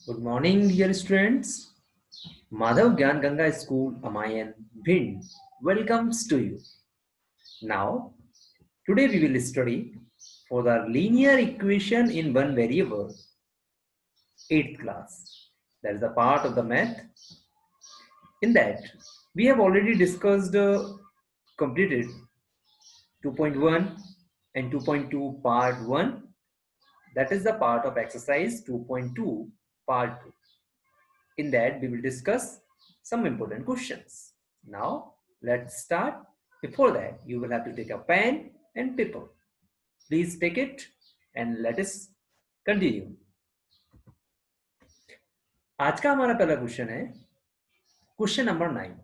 Good morning, dear students. Madhav Gyan Ganga School, Amayan, Bhind welcomes to you. Now, today we will study for the linear equation in one variable, 8th class. That is a part of the math. In that, we have already discussed, completed 2.1 and 2.2 part 1. That is the part of exercise 2.2 part 2. In that, we will discuss some important questions. Now, let's start. Before that, you will have to take a pen and paper. Please take it and let us continue. आज का हमारा पहला question है question number 9,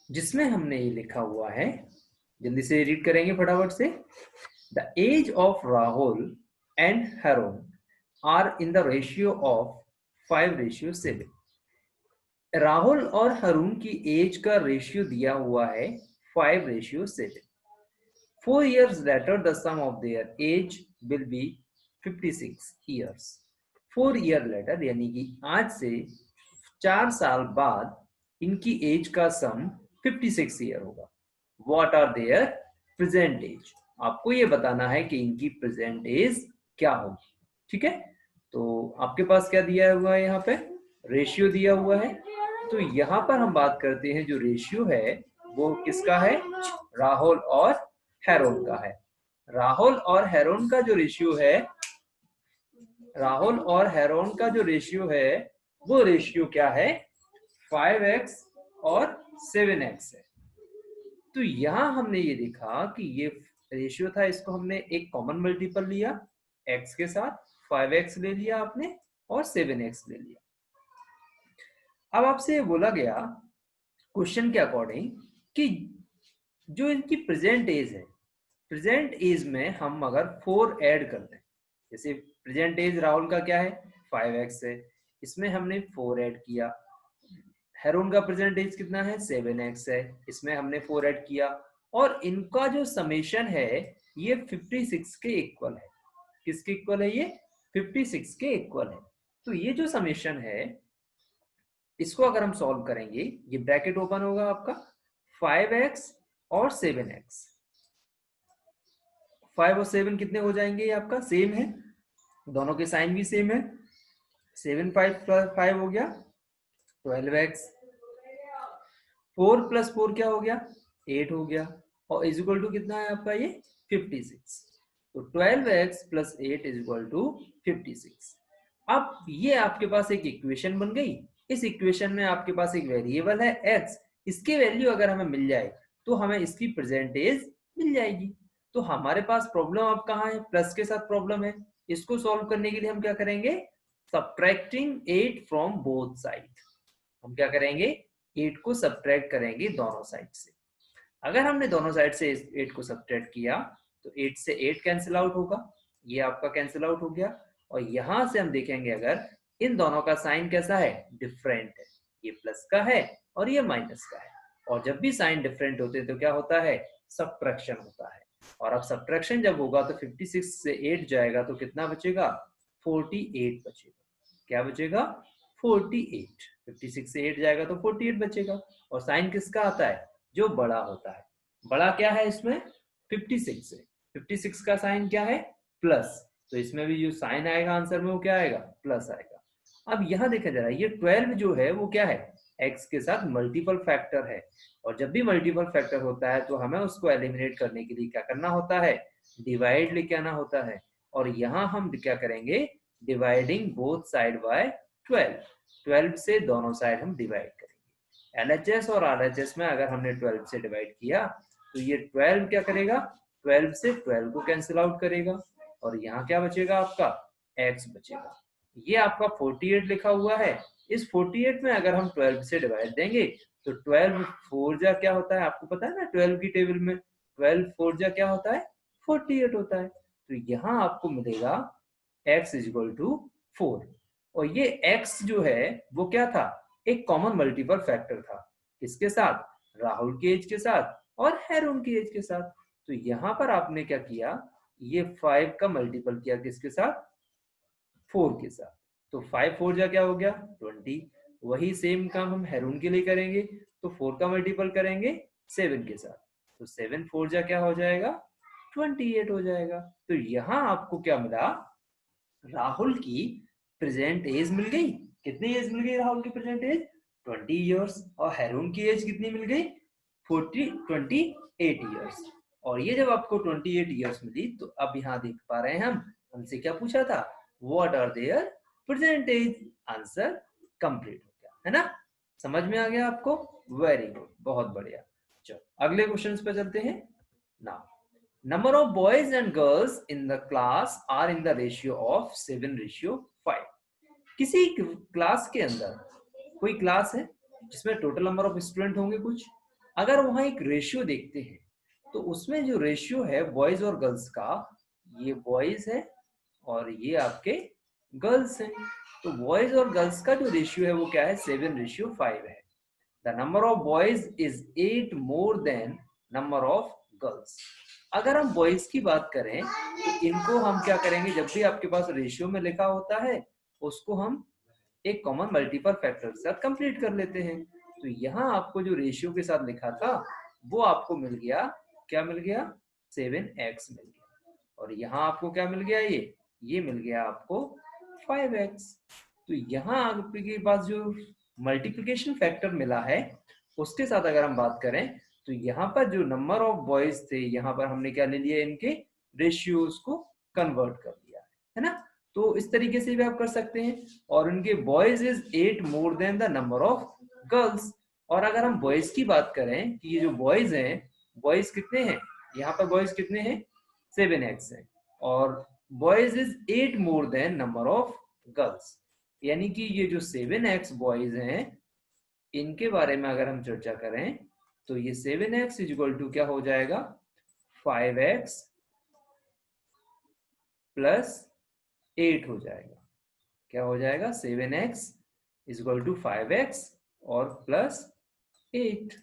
जिसमें हमने ये लिखा हुआ है, जल्दी से रीड करेंगे फटाफट से। The age of Rahul and Haroon are in the ratio of 5:7। Rahul और हरून की एज का रेशियो दिया हुआ है 5:7। 4 years later the sum of their age will be 56 years। 4 year later यानी कि आज से 4 साल बाद इनकी एज का सम 56 ईयर होगा। What are their present age? आपको ये बताना है कि इनकी प्रेजेंट एज क्या होगी। ठीक है, तो आपके पास क्या दिया हुआ है, यहाँ पे रेशियो दिया हुआ है। तो यहाँ पर हम बात करते हैं, जो रेशियो है वो किसका है, राहुल और हेरोन का है। राहुल और हेरोन का जो रेशियो है, राहुल और हेरोन का जो रेशियो है वो रेशियो क्या है, 5x और 7x है। तो यहाँ हमने ये देखा कि ये रेशियो था, इसको हमने एक कॉमन मल्टीपल लिया x के साथ, 5x ले लिया आपने और 7x ले लिया। अब आपसे बोला गया क्वेश्चन के अकॉर्डिंग कि जो इनकी प्रेजेंट एज है, प्रेजेंट एज में हम अगर 4 ऐड कर दें, जैसे प्रेजेंट एज राहुल का क्या है 5x है, इसमें हमने 4 ऐड किया। हेरोन का प्रेजेंट एज कितना है 7x है, इसमें हमने 4 ऐड किया, और इनका जो समेशन है ये 56 के इक्वल है। किसके इक्वल है ये, 56 के इक्वल है। तो ये जो समेशन है इसको अगर हम सॉल्व करेंगे, ये ब्रैकेट ओपन होगा आपका 5x और 7x। 5 और 7 कितने हो जाएंगे, ये आपका सेम है, दोनों के साइन भी सेम है। 7 5 + 5 हो गया 12x, 4 + 4 क्या हो गया 8 हो गया, और इज इक्वल टू कितना है आपका ये 56। तो 12x + 8 इज इक्वल टू 56। अब ये आपके पास एक इक्वेशन बन गई। इस इक्वेशन में आपके पास एक वेरिएबल है x, इसकी वैल्यू अगर हमें मिल जाए तो हमें इसकी प्रेजेंट एज मिल जाएगी। तो हमारे पास प्रॉब्लम अब कहाँ है, प्लस के साथ प्रॉब्लम है। इसको सॉल्व करने के लिए हम क्या करेंगे, सब्ट्रैक्टिंग 8 फ्रॉम बोथ साइड। हम क्या करेंगे, 8 को सब्ट्रैक्ट करेंगे दोनों साइड से। अगर हमने दोनों साइड से 8 को सब्ट्रैक्ट किया तो 8 से 8 कैंसिल आउट होगा, ये आपका कैंसिल आउट हो गया। और यहां से हम देखेंगे अगर इन दोनों का साइन कैसा है, डिफरेंट है, ये प्लस का है और ये माइनस का है। और जब भी साइन डिफरेंट होते हैं तो क्या होता है, सब्ट्रैक्शन होता है। और अब सब्ट्रैक्शन जब होगा तो 56 से 8 जाएगा तो कितना बचेगा, 48 बचेगा। क्या बचेगा, 48। 56 से 8 जाएगा तो 48 बचेगा। और साइन किसका आता है, जो बड़ा होता है। बड़ा क्या है इसमें, 56 है। 56 का साइन क्या है, प्लस, तो इसमें भी जो साइन आएगा आंसर में वो क्या आएगा, प्लस आएगा। अब यहां देखा जा रहा है, ये 12 जो है वो क्या है, x के साथ मल्टीपल फैक्टर है। और जब भी मल्टीपल फैक्टर होता है तो हमें उसको एलिमिनेट करने के लिए क्या करना होता है, डिवाइड लेके आना होता है। और यहाँ हम क्या करेंगे, डिवाइडिंग बोथ साइड बाय 12। 12 से दोनों साइड हम डिवाइड करेंगे। LHS और RHS में अगर हमने 12 से डिवाइड किया तो ये 12 क्या करेगा, 12 से 12 को कैंसिल आउट करेगा, और यहाँ क्या बचेगा आपका, x बचेगा। ये आपका 48 लिखा हुआ है। इस 48 में अगर हम 12 से डिवाइड देंगे तो 12 4 जा क्या होता है, आपको पता है ना, 12 की टेबल में 12 4 जा क्या होता है, 48 होता है। तो यहाँ आपको मिलेगा x = 4। और ये x जो है वो क्या था, एक कॉमन मल्टीपल फैक्टर था, किसके साथ, राहुल की एज के साथ और हेरोन की एज के साथ। तो यहाँ पर आपने क्या किया, ये 5 का मल्टीपल किया किसके साथ, 4 के साथ। तो 5 4 जा क्या हो गया 20। वही सेम काम हम हेरून के लिए करेंगे, तो 4 का मल्टीपल करेंगे 7 के साथ, तो 7 4 जा क्या हो जाएगा 28 हो जाएगा। तो यहाँ आपको क्या मिला, राहुल की प्रेजेंट एज मिल गई। कितनी एज मिल गई राहुल की प्रेजेंट एज 20 इयर्स, और हेरून की एज कितनी मिल गई 28 इयर्स। और ये जब आपको 28 इयर्स मिली तो अब यहाँ देख पा रहे हैं हम, हमसे क्या पूछा था, what are their present age. Answer complete हो गया है ना, समझ में आ गया आपको, वेरी गुड, बहुत बढ़िया। चलो अगले क्वेश्चन पे चलते हैं। Now number of boys and girls in the class are in the ratio of 7:5। किसी क्लास के अंदर, कोई क्लास है जिसमें टोटल नंबर ऑफ स्टूडेंट होंगे कुछ, अगर वहां एक रेशियो देखते हैं तो उसमें जो रेशियो है बॉयज और गर्ल्स का, ये बॉयज है और ये आपके गर्ल्स हैं। तो बॉयज और गर्ल्स का जो रेशियो है वो क्या है 7:5 है। The number of boys is 8 more than number of girls. अगर हम बॉयज की बात करें तो इनको हम क्या करेंगे, जब भी आपके पास रेशियो में लिखा होता है उसको हम एक कॉमन मल्टीपल फैक्टर के साथ कंप्लीट कर लेते हैं। तो यहाँ आपको जो रेशियो के साथ लिखा था वो आपको मिल गया, क्या मिल गया 7x मिल गया, और यहाँ आपको क्या मिल गया, ये मिल गया आपको 5x। तो यहाँ आपके पास जो मल्टीप्लिकेशन फैक्टर मिला है उसके साथ अगर हम बात करें तो यहाँ पर जो नंबर ऑफ बॉयज थे यहाँ पर हमने क्या ले लिया, इनके रेशियोज को कन्वर्ट कर लिया है ना। तो इस तरीके से भी आप कर सकते हैं। और उनके boys is 8 more than the number of girls. और अगर हम बॉयज की बात करें कि ये जो बॉयज हैं, बॉयज कितने हैं, यहाँ पर बॉयज कितने हैं 7x है, और boys is 8 more than number of girls. यानी कि ये जो 7x बॉयज हैं इनके बारे में अगर हम चर्चा करें तो ये 7x इज इक्वल टू क्या हो जाएगा 5x प्लस 8 हो जाएगा। क्या हो जाएगा 7x is equal to 5x और प्लस 8।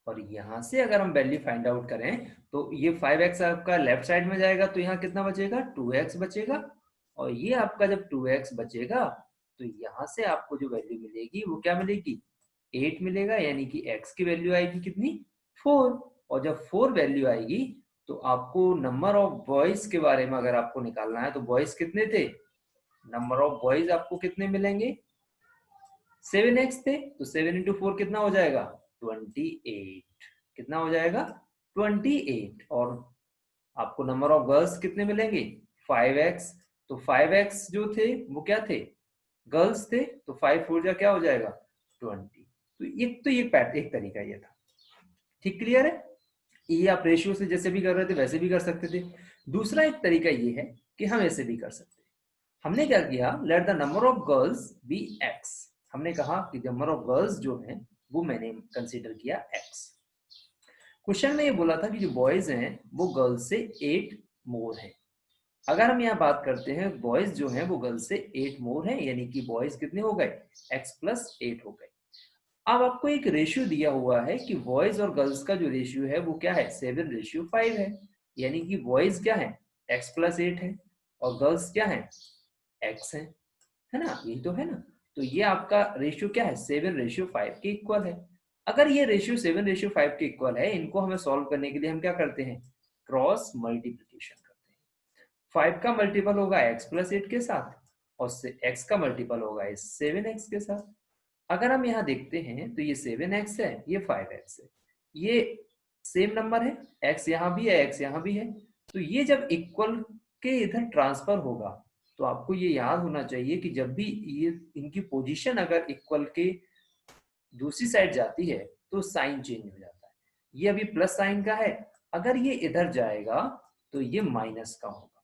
और यहां से अगर हम वैल्यू फाइंड आउट करें तो ये 5x आपका लेफ्ट साइड में जाएगा तो यहाँ कितना बचेगा 2x बचेगा, और ये आपका जब 2x बचेगा तो यहाँ से आपको जो वैल्यू मिलेगी वो क्या मिलेगी 8 मिलेगा, यानी कि x की वैल्यू आएगी कितनी 4। और जब 4 वैल्यू आएगी तो आपको नंबर ऑफ बॉयज के बारे में अगर आपको निकालना है तो बॉयज कितने थे, नंबर ऑफ बॉयज आपको कितने मिलेंगे 7x थे, तो 7 इंटू 4 कितना हो जाएगा 28। कितना हो जाएगा 28। और आपको नंबर ऑफ गर्ल्स कितने मिलेंगे 5x, तो 5x जो थे वो क्या थे गर्ल्स थे, तो 5 4 जा क्या हो जाएगा 20। तो ये एक तरीका ये था, ठीक क्लियर है। ये आप रेशियो से जैसे भी कर रहे थे वैसे भी कर सकते थे। दूसरा एक तरीका ये है कि हम ऐसे भी कर सकते हैं। हमने क्या किया, let the number of girls be x। हमने कहा कि नंबर ऑफ गर्ल्स जो है वो मैंने कंसीडर किया x। क्वेश्चन में ये बोला था कि जो बॉयज हैं वो गर्ल्स से 8 मोर हैं। अगर हम यहाँ बात करते हैं बॉयज जो हैं वो गर्ल्स से 8 मोर हैं, यानी कि बॉयज कितने हो गए x प्लस 8 हो गए। अब आपको एक रेशियो दिया हुआ है कि बॉयज और गर्ल्स का जो रेशियो है वो क्या है 7:5 है, यानी कि बॉयज क्या है x प्लस 8 है और गर्ल्स क्या है x है ना, यही तो है ना। तो ये आपका रेशियो क्या है 7:5 के इक्वल है। अगर ये रेशियो 7:5 के इक्वल है, इनको हमें सॉल्व करने के लिए हम क्या करते हैं क्रॉस मल्टीप्लिकेशन करते हैं। 5 का मल्टीपल होगा x प्लस 8 के साथ और x का मल्टीपल होगा इस 7x के साथ। अगर हम यहाँ देखते हैं तो ये 7x है, ये 5x है, ये सेम नंबर है, x यहाँ भी है x यहाँ भी है। तो ये जब इक्वल के इधर ट्रांसफर होगा तो आपको ये याद होना चाहिए कि जब भी ये इनकी पोजीशन अगर इक्वल के दूसरी साइड जाती है तो साइन चेंज हो जाता है। ये अभी प्लस साइन का है, अगर ये इधर जाएगा तो ये माइनस का होगा।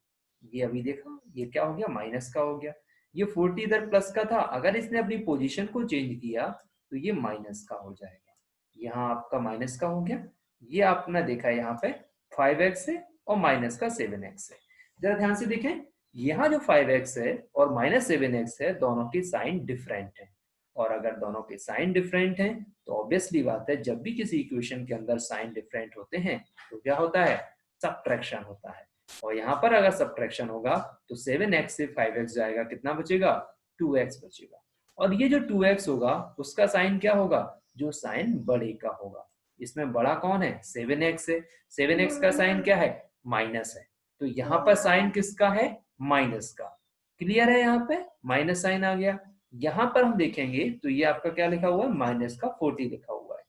ये अभी देखा ये क्या हो गया माइनस का हो गया। ये 40 इधर प्लस का था, अगर इसने अपनी पोजीशन को चेंज किया तो ये माइनस का हो जाएगा। यहाँ आपका माइनस का हो गया। ये आपने देखा यहाँ पे 5x है और माइनस का 7x है। जरा ध्यान से देखें, यहाँ जो 5x है और माइनस 7x है दोनों की साइन डिफरेंट है, और अगर दोनों के साइन डिफरेंट हैं तो ऑब्वियसली बात है जब भी किसी इक्वेशन के अंदर साइन डिफरेंट होते हैं तो क्या होता है सब्ट्रैक्शन होता है। और यहाँ पर अगर सब्ट्रैक्शन होगा तो 7x से 5x जाएगा, कितना बचेगा? 2x बचेगा। और ये जो 2x होगा उसका साइन क्या होगा? जो साइन बड़े का होगा। इसमें बड़ा कौन है? 7x है। 7x का साइन क्या है? माइनस है। तो यहाँ पर साइन किसका है? माइनस का। क्लियर है? यहाँ पे माइनस साइन आ गया। यहाँ पर हम देखेंगे तो ये आपका क्या लिखा हुआ है? माइनस का 40 लिखा हुआ है।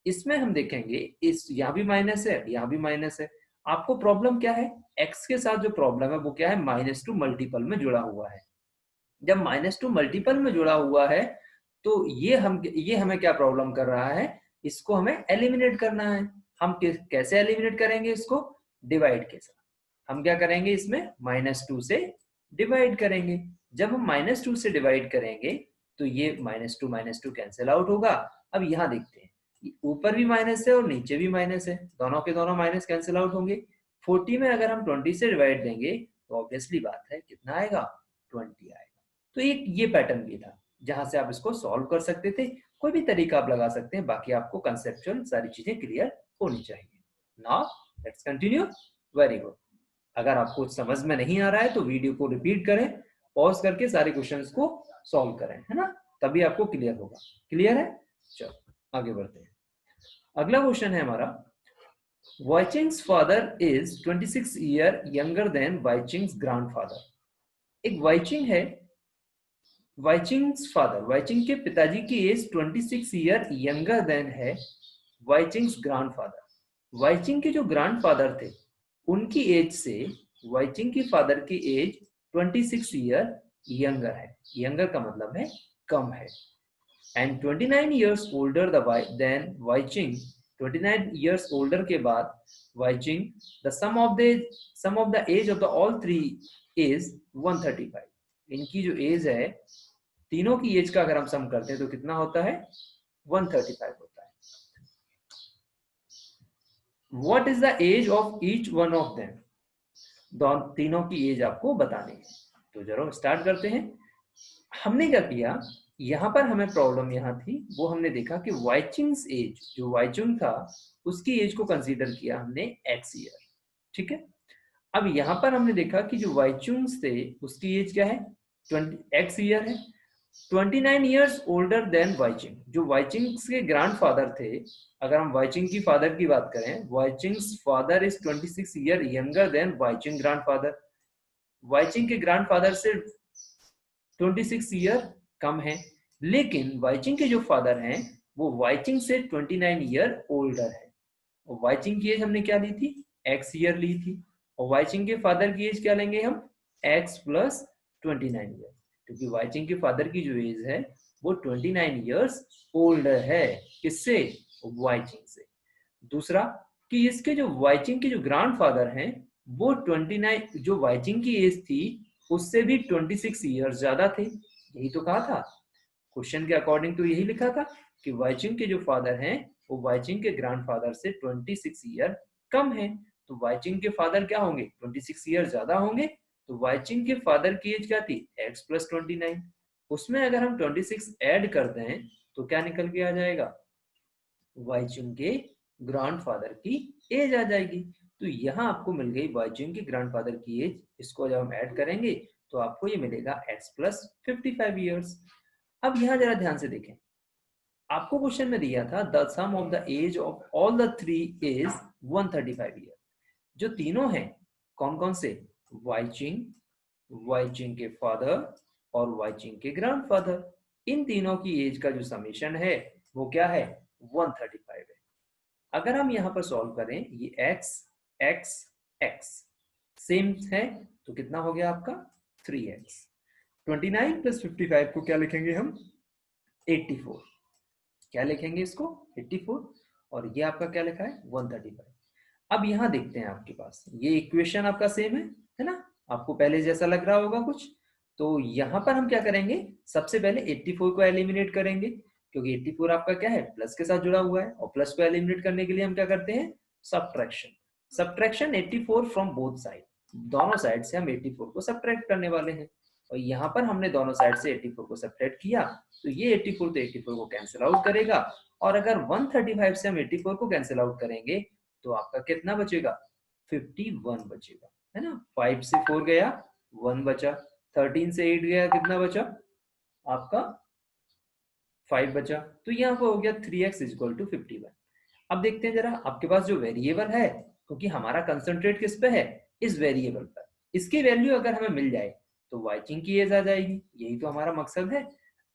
इसमें हम देखेंगे इस यहाँ भी माइनस है, यहाँ भी माइनस है। आपको प्रॉब्लम क्या है? x के साथ जो प्रॉब्लम है वो क्या है? -2 मल्टीपल में जुड़ा हुआ है। जब -2 मल्टीपल में जुड़ा हुआ है तो ये हमें क्या प्रॉब्लम कर रहा है? इसको हमें एलिमिनेट करना है। हम कैसे एलिमिनेट करेंगे इसको? डिवाइड के साथ। हम क्या करेंगे? इसमें -2 से डिवाइड करेंगे। जब हम -2 से डिवाइड करेंगे तो ये -2 कैंसिल आउट होगा। अब यहाँ देखते हैं, ऊपर भी माइनस है और नीचे भी माइनस है, दोनों के दोनों माइनस कैंसिल आउट होंगे। 40 में अगर हम 20 से डिवाइड देंगे तो ऑब्वियसली बात है कितना आएगा? 20 आएगा। तो एक ये पैटर्न भी था जहां से आप इसको सॉल्व कर सकते थे। कोई भी तरीका आप लगा सकते हैं, बाकी आपको कंसेप्चुअल सारी चीजें क्लियर होनी चाहिए। Now let's continue. Very good. अगर आपको समझ में नहीं आ रहा है तो वीडियो को रिपीट करें, पॉज करके सारे क्वेश्चंस को सॉल्व करें, है ना? तभी आपको क्लियर होगा। क्लियर है? चलो आगे बढ़ते हैं। अगला क्वेश्चन है हमारा, Waiching's father is 26 year younger than Waiching's grandfather. एक वाइचिंग है, वाइचिंग्स फादर, वाइचिंग के पिताजी की एज 26 ईयर यंगर देन है वाइचिंग्स ग्रैंडफादर। वाइचिंग के जो ग्रैंडफादर थे उनकी एज से वाइचिंग की फादर की एज 26 ईयर यंगर है। यंगर का मतलब है कम है। And 29 years older than Weiching, 29 years older के बाद Weiching, the sum of the age of the all three is 135। इनकी जो एज है, तीनों की एज का अगर हम सम करते हैं तो कितना होता है? 135 होता है। What is the age of each one of them? तीनों की एज आपको बतानी है। तो जरूर स्टार्ट करते हैं। हमने क्या किया, यहाँ पर हमें प्रॉब्लम यहाँ थी, वो हमने देखा कि वाइचिंग्स एज, जो वाइचिंग था उसकी एज को कंसीडर किया हमने x ईयर। ठीक है। अब यहाँ पर हमने देखा कि जो वाइचिंग्स थे उसकी एज क्या है? 20 x ईयर है। 29 years ओल्डर देन वाइचिंग, जो वाइचिंग्स के ग्रैंडफादर थे, अगर हम वाइचिंग की फादर की बात करें, Waiching's father is 26 year younger than Waiching grandfather. Waiching के ग्रैंडफादर से 26 ईयर कम है, लेकिन वाइचिंग के जो फादर हैं वो वाइचिंग से 29 ईयर ओल्डर है। और वाइचिंग की एज हमने क्या ली थी? x ईयर ली थी। और वाइचिंग के फादर की एज क्या लेंगे हम? x प्लस 29 ईयर, क्योंकि वाइचिंग के फादर की जो एज है वो 29 ईयर्स ओल्डर है। किससे? वाइचिंग से। दूसरा कि इसके जो वाइचिंग के जो ग्रैंडफादर हैं वो 29, जो वाइचिंग की एज थी उससे भी 26 ईयर्स ज्यादा थे। यही तो कहा था क्वेश्चन के अकॉर्डिंग, तो यही लिखा था कि वाइचिंग के जो फादर हैं वो वाइचिंग के ग्रैंडफादर से 26 ईयर कम है। तो वाइचिंग के फादर क्या होंगे? 26 ईयर ज्यादा होंगे। तो वाइचिंग के फादर की एज क्या थी? x plus 29। उसमें अगर हम 26 ऐड करते हैं तो क्या निकल के आ जाएगा? वाइचिंग के ग्रैंडफादर की एज आ जाएगी। तो यहाँ आपको मिल गई वाइचिंग के ग्रैंडफादर की एज। इसको जब हम ऐड करेंगे तो आपको ये मिलेगा x प्लस 55 ईयर्स। अब यहाँ जरा ध्यान से देखें, आपको क्वेश्चन में दिया था the sum of the age of all the three is 135 year. जो तीनों हैं कौन कौन से? वाइचिंग, वाइचिंग के फादर और वाइचिंग के ग्रैंडफादर। इन तीनों की एज का जो समेशन है वो क्या है? 135 है। अगर हम यहाँ पर सॉल्व करें, ये x x x सेम है तो कितना हो गया आपका? 3x। 29 प्लस 55 को क्या लिखेंगे हम? 84। क्या लिखेंगे इसको? 84। और ये आपका क्या लिखा है? 135। अब यहाँ देखते हैं, आपके पास ये इक्वेशन आपका सेम है ना? आपको पहले जैसा लग रहा होगा कुछ। तो यहाँ पर हम क्या करेंगे? सबसे पहले 84 को एलिमिनेट करेंगे, क्योंकि 84 आपका क्या है? प्लस के साथ जुड़ा हुआ है। और प्लस को एलिमिनेट करने के लिए हम क्या करते हैं? Subtraction. Subtraction 84 from both side, दोनों साइड से हम 84 को सब्ट्रैक्ट करने वाले हैं। और यहाँ पर हमने दोनों साइड से 84 को सब्ट्रैक्ट किया तो ये 84 तो 84 को कैंसिल आउट करेगा। और अगर 135 से हम 84 को कैंसिल आउट करेंगे तो आपका कितना बचेगा? 51 बचेगा। है ना। 5 से 4 गया 1 बचा, 13 से 8 गया कितना बचा आपका 5 बचा। तो यहाँ पर हो गया 3x इक्वल टू 51। अब देखते हैं जरा आपके पास जो वेरिएबल है, क्योंकि हमारा कंसंट्रेट किस पे है, इस वेरिएबल पर, इसकी वैल्यू अगर हमें मिल जाए तो वाइचिंग की एज आ जाएगी, यही तो हमारा मकसद है।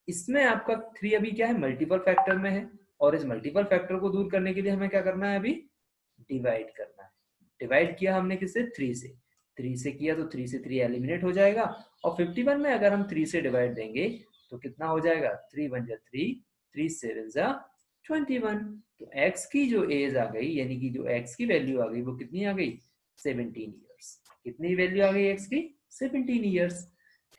इसमें आपका 3 अभी क्या है, मल्टीपल फैक्टर में है, और इस मल्टीपल फैक्टर को दूर करने के लिए हमें क्या करना है, अभी डिवाइड करना है। डिवाइड किया हमने किससे, 3 से, 3 से किया तो 3 से 3 एलिमिनेट हो जाएगा, और 51 में अगर हम 3 से डिवाइड देंगे तो कितना हो जाएगा, 3 1 जा 3, 3 7 जा 21। तो x की जो एज आ गई, यानी कि जो x की वैल्यू आ गई वो कितनी आ गई, 17 ईयर्स। कितनी वैल्यू आ गई x की, 17 ईयर्स।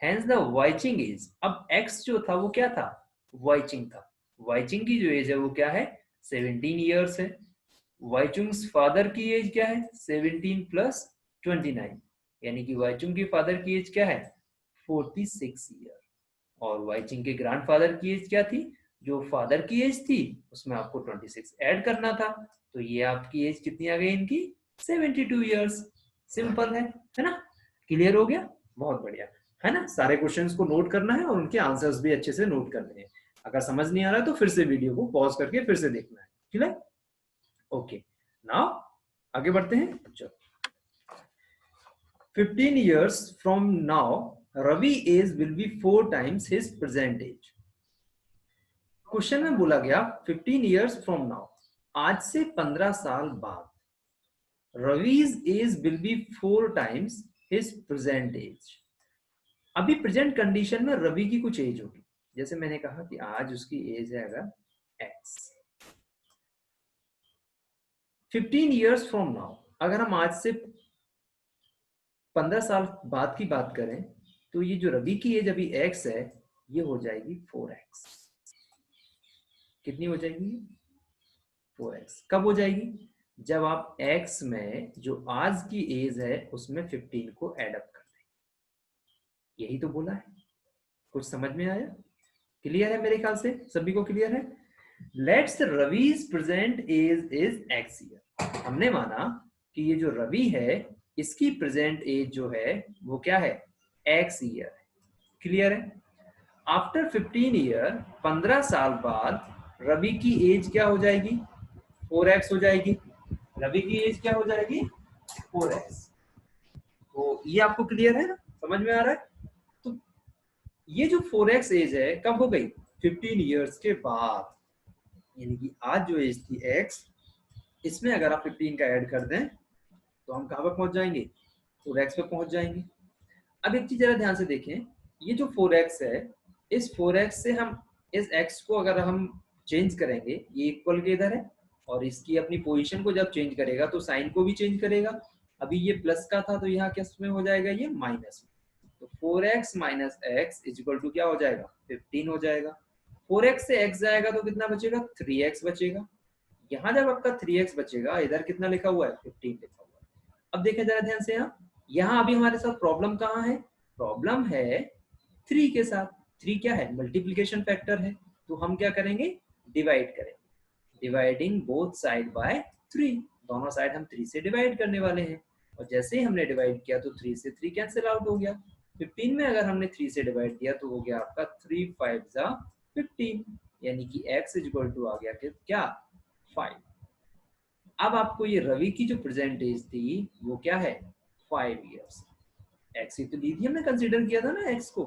हेंस द वाइचिंग एज, अब x जो था वो क्या था, वाइचिंग था। वाइचिंग की जो एज है वो क्या है, 17 ईयर्स है। वाइचुंग्स फादर की एज क्या है, 17 प्लस 29, यानी कि वाइचुंग के फादर की एज क्या है, 46 ईयर। और वाइचिंग के ग्रैंडफादर की एज क्या थी, जो फादर की एज थी उसमें आपको 26 ऐड करना था, तो ये आपकी एज कितनी आ गई इनकी, 72 ईयर्स। सिंपल है ना, क्लियर हो गया, बहुत बढ़िया, है ना। सारे क्वेश्चंस को नोट करना है और उनके आंसर्स भी अच्छे से नोट करने हैं। अगर समझ नहीं आ रहा है तो फिर से वीडियो को पॉज करके फिर से देखना है, ठीक है। ओके, नाउ आगे बढ़ते हैं। चलो, 15 years from now, Ravi age will be 4 times his present age. Question में बोला गया 15 years from now, आज से 15 साल बाद Ravi's age will be 4 times his present age। अभी प्रेजेंट कंडीशन में रवि की कुछ एज होगी, जैसे मैंने कहा कि आज उसकी एज है अगर x। 15 years from now, अगर हम आज से 15 साल बाद की बात करें तो ये जो रवि की एज अभी x है ये हो जाएगी 4x। कितनी हो जाएगी, 4x। कब हो जाएगी, जब आप x में जो आज की एज है उसमें 15 को ऐड अप कर दें। यही तो बोला है, कुछ समझ में आया, क्लियर है, मेरे ख्याल से सभी को क्लियर है। Let's Ravi's present age is x year. हमने माना कि ये जो रवि है इसकी प्रेजेंट एज जो है वो क्या है, x ईयर है, क्लियर है। आफ्टर 15 ईयर, 15 साल बाद रवि की एज क्या हो जाएगी, 4x हो जाएगी। रवि की एज क्या हो जाएगी, 4x। तो ये आपको क्लियर है ना, समझ में आ रहा है। तो ये जो 4x एज है कब हो गई, 15 ईयर्स के बाद, यानी कि आज जो एज थी x, इसमें अगर आप 15 का ऐड कर दें तो हम कहां पर पहुंच जाएंगे, 4x पे पहुंच जाएंगे। अब एक चीज जरा ध्यान से देखें, ये जो 4x है, इस 4x से हम इस x को अगर हम चेंज करेंगे, ये इक्वल के इधर है, और इसकी अपनी पोजीशन को जब चेंज करेगा तो साइन को भी चेंज करेगा। अभी ये प्लस का था तो यहाँ किस में हो जाएगा, ये माइनस में। तो 4x minus x is equal to क्या हो जाएगा, 15 हो जाएगा। 4x से x जाएगा तो कितना बचेगा, 3x बचेगा। यहाँ जब आपका 3x बचेगा, इधर कितना लिखा हुआ है, 15 लिखा हुआ है। अब देखें जरा ध्यान से, यहाँ अभी हमारे साथ प्रॉब्लम कहाँ है, प्रॉब्लम है 3 के साथ। 3 क्या है, मल्टीप्लिकेशन फैक्टर है, तो हम क्या करेंगे, डिवाइड करेंगे। डिवाइडिंग बोथ साइड बाय 3, दोनों साइड हम 3 से डिवाइड करने वाले हैं। और जैसे ही हमने डिवाइड किया तो 3 से 3 कैंसिल आउट हो गया। 15 में अगर हमने 3 से डिवाइड किया तो हो गया आपका 3 5 जा 15, यानी कि x इज इक्वल टू आ गया कि क्या, 5। अब आपको ये रवि की जो प्रेजेंट एज थी वो क्या है, 5 ईयर्स। एक्स ही तो ली थी हमने, कंसीडर किया था ना एक्स को,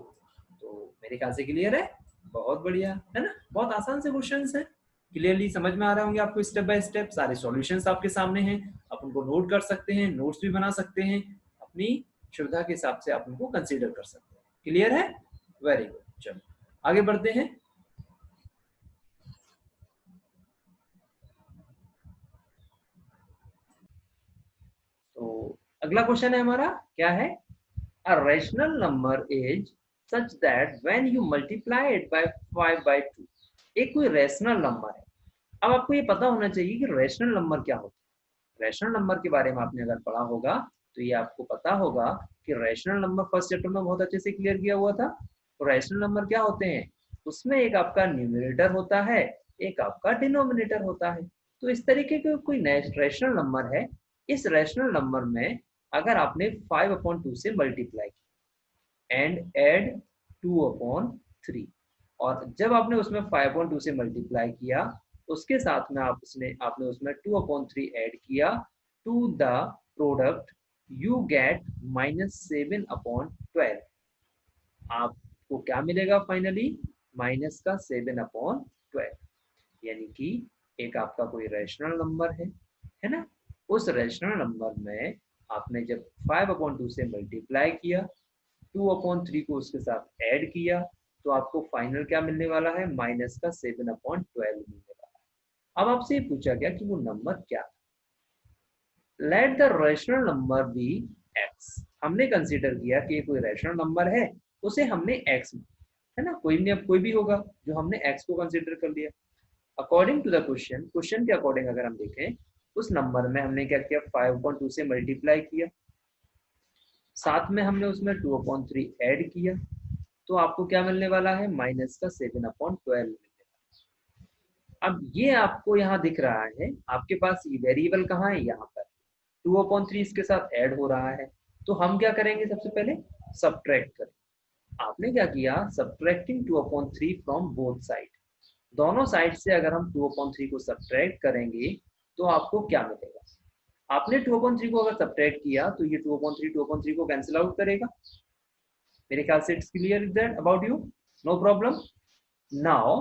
तो मेरे ख्याल से क्लियर है, बहुत बढ़िया है ना। बहुत आसान से क्वेश्चंस हैं, क्लियरली समझ में आ रहा होंगे आपको, स्टेप बाय स्टेप सारे सॉल्यूशंस आपके सामने हैं। आप उनको नोट कर सकते हैं, नोट्स भी बना सकते हैं, अपनी सुविधा के हिसाब से आप उनको कंसीडर कर सकते हैं। क्लियर है, वेरी गुड। चलो आगे बढ़ते हैं। तो अगला क्वेश्चन है हमारा, क्या है, a rational number is such that when you multiply it by 5/2। एक कोई रैशनल नंबर है। अब आपको ये पता होना चाहिए कि रैशनल नंबर क्या होता है। रैशनल नंबर के बारे में आपने अगर पढ़ा होगा तो ये आपको पता होगा कि रैशनल नंबर फर्स्ट चैप्टर में बहुत अच्छे से क्लियर किया हुआ था। तो रैशनल नंबर क्या होते हैं, उसमें एक आपका न्यूमरेटर होता है, एक आपका डिनोमिनेटर होता है। तो इस तरीके का कोई रैशनल नंबर है, इस रैशनल नंबर में अगर आपने 5/2 से मल्टीप्लाई किया एंड ऐड 2/3, और जब आपने उसमें 5/2 से मल्टीप्लाई किया उसके साथ में आपने उसमें 2/3 ऐड किया to the product, you get -7/12। आपको क्या मिलेगा फाइनली? माइनस का 7/12, यानी कि एक आपका कोई रैशनल नंबर है ना? उस रैशनल नंबर में आपने जब 5/2 से मल्टीप्लाई किया, 2/3 को उसके साथ ऐड किया, तो आपको फाइनल क्या मिलने वाला है? माइनस का 7/12 मिलने वाला है। अब आपसे पूछा गया कि वो नंबर क्या था। Let the rational number be x. हमने कंसीडर किया कि कोई रैशनल नंबर है, उसे हमने एक्स, है ना, कोई नहीं, अब कोई भी होगा जो हमने एक्स को कंसीडर कर लिया। अकॉर्डिंग टू द क्वेश्चन के अकॉर्डिंग अगर हम देखें, उस नंबर में हमने क्या किया? 5/2 से मल्टीप्लाई किया, साथ में हमने उसमें 2/3 ऐड किया, तो आपको क्या मिलने वाला है? माइनस का 7/12 मिलने वाला। अब ये आपको यहाँ दिख रहा है, आपके पास ये वेरिएबल कहाँ है? यहाँ पर 2/3 इसके साथ ऐड हो रहा है, तो हम क्या करेंगे? सबसे पहले सब्ट्रैक्ट करें। आपने क्या किया? Subtracting 2/3 from both side. दोनों साइड से अगर हम 2/3 को सब्ट्रैक्ट करेंगे तो आपको क्या मिलेगा? आपने 2/3 को अगर सब्ट्रैक्ट किया तो ये 2/3 को कैंसिल आउट करेगा। मेरे ख्याल से it's clear is that about you, no problem. Now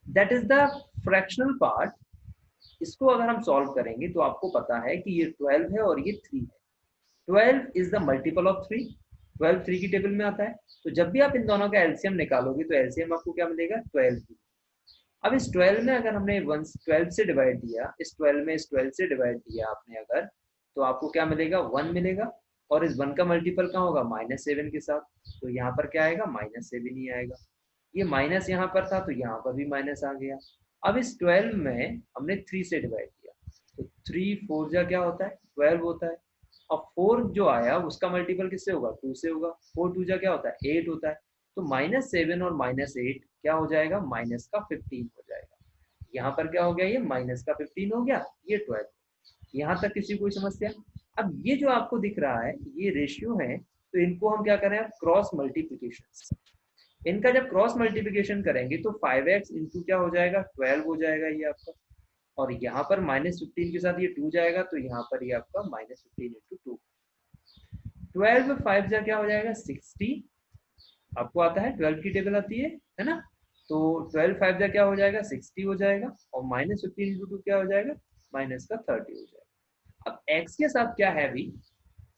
that is the fractional part. इसको अगर हम सॉल्व करेंगे तो आपको पता है कि ये 12 है और ये 3 है। 12 इज द मल्टीपल ऑफ 3, 12 3 की टेबल में आता है, तो जब भी आप इन दोनों का एलसीएम निकालोगे तो एलसीएम आपको क्या मिलेगा? 12। अब इस 12 में अगर हमने 12 से डिवाइड दिया, इस 12 में इस 12 से डिवाइड दिया आपने अगर, तो आपको क्या मिलेगा? 1 मिलेगा, और इस 1 का मल्टीपल कहाँ होगा? -7 के साथ, तो यहाँ पर क्या आएगा? -7 ही आएगा। ये माइनस यहाँ पर था तो यहाँ पर भी माइनस आ गया। अब इस 12 में हमने 3 से डिवाइड किया, तो 3 4 जा क्या होता है? 12 होता है। अब 4 जो आया उसका मल्टीपल किससे होगा? 2 से होगा। 4 2 जा क्या होता है? 8 होता है। तो -7 और -8 क्या हो जाएगा? माइनस का 15 हो जाएगा। यहाँ पर क्या हो गया? ये माइनस का 15 हो गया, ये 12। यहाँ तक किसी कोई समस्या? अब ये जो आपको दिख रहा है ये रेशियो है, तो इनको हम क्या करें? Cross multiplication. इनका जब क्रॉस मल्टीप्लिकेशन करेंगे तो 5x इंटू क्या हो जाएगा? 12 हो जाएगा ये आपका, और यहाँ पर -15 के साथ ये 2 जाएगा, तो यहाँ पर ये आपका -15 इंटू 2। 12 5 जा क्या हो जाएगा? 60। आपको आता है 12 की टेबल आती है ना? तो 12 5 जा क्या हो जाएगा? 60 हो जाएगा, और -15 इंटू 2 क्या हो जाएगा? माइनस का 30 हो जाएगा। अब x के साथ क्या है अभी?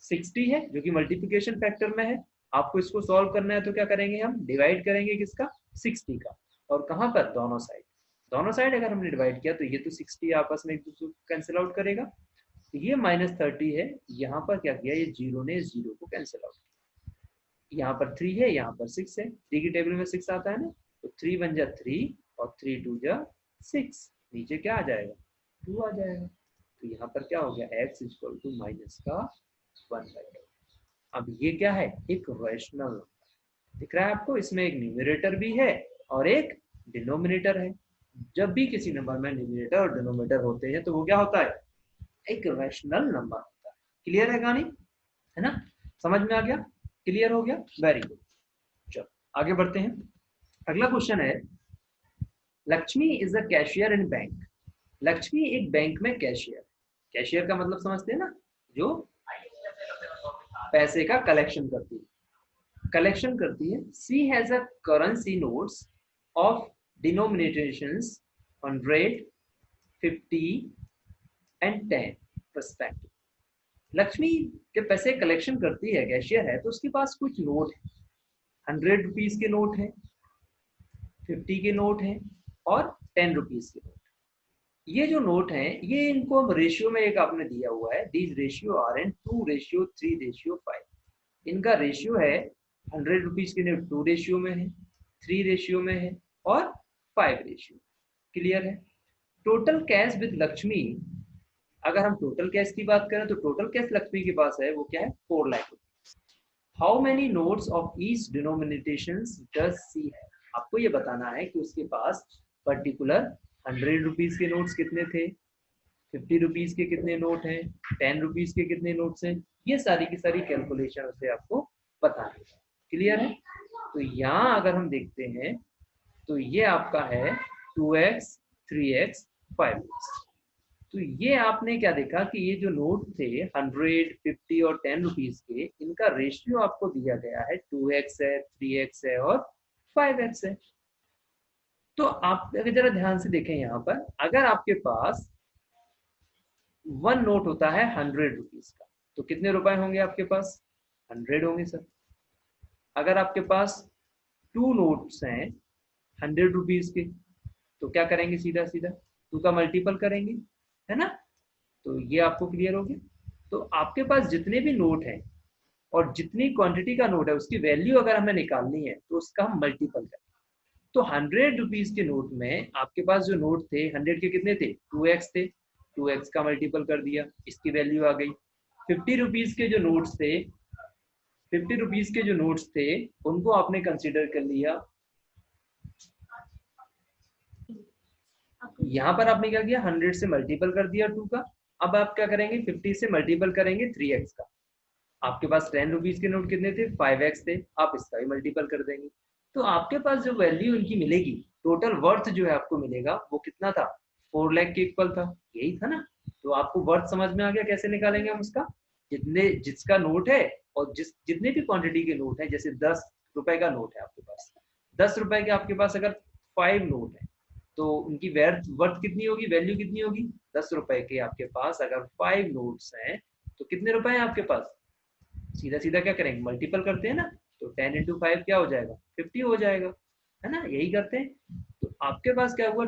60 है जो कि मल्टीप्लिकेशन फैक्टर में है। आपको इसको सॉल्व करना है तो क्या करेंगे? हम डिवाइड करेंगे किसका? 60 का। और कहाँ पर? दोनों साइड। दोनों साइड अगर हमने डिवाइड किया तो ये तो 60 आपस में एक दूसरे को कैंसिल आउट करेगा, तो ये -30 है। यहाँ पर क्या किया? ये जीरो ने जीरो को कैंसिल आउट किया। यहाँ पर 3 है, यहाँ पर 6 है, 3 की टेबल में 6 आता है ना, तो 3 1 जा 3 और 3 2 जा 6, नीचे क्या आ जाएगा? 2 आ जाएगा। तो यहाँ पर क्या हो गया? x इक्वल टू माइनस का 1/2। अब ये क्या है? एक रैशनल नंबर दिख रहा है आपको। इसमें एक न्यूमरेटर भी है और एक डिनोमिनेटर है। जब भी किसी नंबर में न्यूमरेटर और डिनोमिनेटर होते हैं तो वो क्या होता है? एक रैशनल नंबर होता है। क्लियर है कहानी? है ना? समझ में आ गया? क्लियर हो गया? Very good. चलो आगे बढ़ते हैं। अगला क्वेश्चन है, Lakshmi is a cashier in bank. Lakshmi एक बैंक में कैशियर। कैशियर का मतलब समझते हैं ना? जो पैसे का कलेक्शन करती है। She has a currency notes of denominations 100, 50 and 10 respective. Lakshmi के पैसे कलेक्शन करती है, कैशियर है, तो उसके पास कुछ नोट है। 100 रुपीज के नोट है, 50 के नोट है और 10 रुपीज के नोट। ये जो नोट हैं ये इनको हम रेशियो में एक आपने दिया हुआ है, दीज रेशियो आर इन 2:3:5। इनका रेशियो है 100 रुपीज के नोट 2 रेशियो में है, 3 रेशियो में है और 5 रेशियो। क्लियर है? टोटल कैश विद लक्ष्मी, अगर हम टोटल कैश की बात करें तो टोटल कैश लक्ष्मी के पास है वो क्या है? 4 lakh rupees. How many notes of each denomination does she है? आपको ये बताना है कि उसके पास पर्टिकुलर 100 रुपीज के नोट्स कितने थे, 50 रुपीज के कितने नोट हैं, 10 रुपीज के कितने नोट्स हैं, ये सारी की सारी कैलकुलेशन उसे आपको बतानी है। क्लियर है? तो यहाँ अगर हम देखते हैं तो ये आपका है 2x 3x 5x। तो ये आपने क्या देखा कि ये जो नोट थे 100 50 और 10 रुपीज के, इनका रेशियो आपको दिया गया है 2x है 3x है और 5x है। तो आप अगर जरा ध्यान से देखें यहाँ पर, अगर आपके पास वन नोट होता है 100 रुपीज का, तो कितने रुपए होंगे आपके पास? 100 होंगे सर। अगर आपके पास टू नोट्स हैं 100 रुपीज के, तो क्या करेंगे? सीधा सीधा टू का मल्टीपल करेंगे, है ना? तो ये आपको क्लियर हो गया। तो आपके पास जितने भी नोट हैं और जितनी क्वांटिटी का नोट है उसकी वैल्यू अगर हमें निकालनी है तो उसका हम मल्टीपल करें। तो 100 रुपीज के नोट में आपके पास जो नोट थे 100 के कितने थे? 2x थे। 2x का मल्टीपल कर दिया, इसकी वैल्यू आ गई। 50 रुपीज के जो नोट्स थे 50 रुपीज के जो नोट्स थे उनको आपने कंसीडर कर लिया। यहाँ पर आपने क्या किया? 100 से मल्टीपल कर दिया 2 का। अब आप क्या करेंगे? 50 से मल्टीपल करेंगे 3x का। आपके पास 10 रुपीज के नोट कितने थे? 5x थे। आप इसका भी मल्टीपल कर देंगे। तो आपके पास जो वैल्यू इनकी मिलेगी, टोटल वर्थ जो है आपको मिलेगा, वो कितना था? 4 लाख के इक्वल था। यही था ना? तो आपको वर्थ समझ में आ गया कैसे निकालेंगे हम उसका? जितने जिसका नोट है और जितने भी क्वांटिटी के नोट है, जैसे 10 रुपए का नोट है आपके पास, 10 रुपए के आपके पास अगर 5 नोट है तो उनकी वर्थ वर्थ कितनी होगी? वैल्यू कितनी होगी? 10 रुपए के आपके पास अगर 5 नोट्स हैं तो कितने रुपए हैं आपके पास? सीधा सीधा क्या करेंगे? मल्टीपल करते हैं ना। तो 10 इंटू 5 क्या हो जाएगा? 50 हो जाएगा, है ना? यही करते हैं। तो आपके पास क्या हुआ?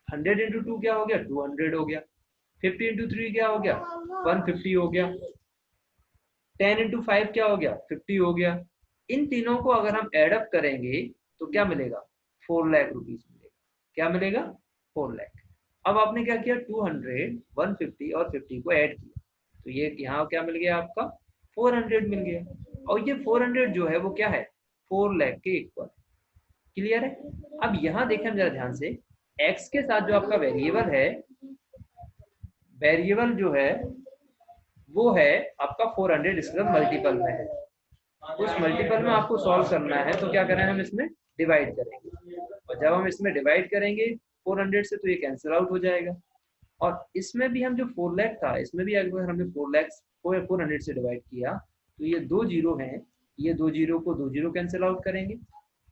100 इंटू 2 क्या हो गया? 200 हो गया। 50 इंटू 3 क्या हो गया? 150 हो गया। 10 इंटू 5 क्या हो गया? 50 हो गया। इन तीनों को अगर हम एडअप करेंगे तो क्या मिलेगा? 4 लाख रुपीज मिलेगा। क्या मिलेगा? 4 लाख। अब आपने क्या किया? 200 150 और 50 को ऐड किया, तो ये यहाँ क्या मिल गया आपका? 400 मिल गया। और ये 400 जो है वो क्या है? 4 लाख के इक्वल। क्लियर है? अब यहाँ देखें हम जरा ध्यान से, x के साथ जो आपका वेरिएबल है, वेरिएबल जो है वो है आपका 400, इसका मल्टीपल में है। उस मल्टीपल में आपको सॉल्व करना है तो क्या करें? हम इसमें डिवाइड करेंगे, और जब हम इसमें डिवाइड करेंगे 400 से तो ये कैंसिल आउट हो जाएगा। और इसमें भी हम जो 4 लाख था, इसमें भी अगर हमने 4 लाख को 400 से डिवाइड किया तो ये दो जीरो हैं, ये दो जीरो को दो जीरो कैंसिल आउट करेंगे।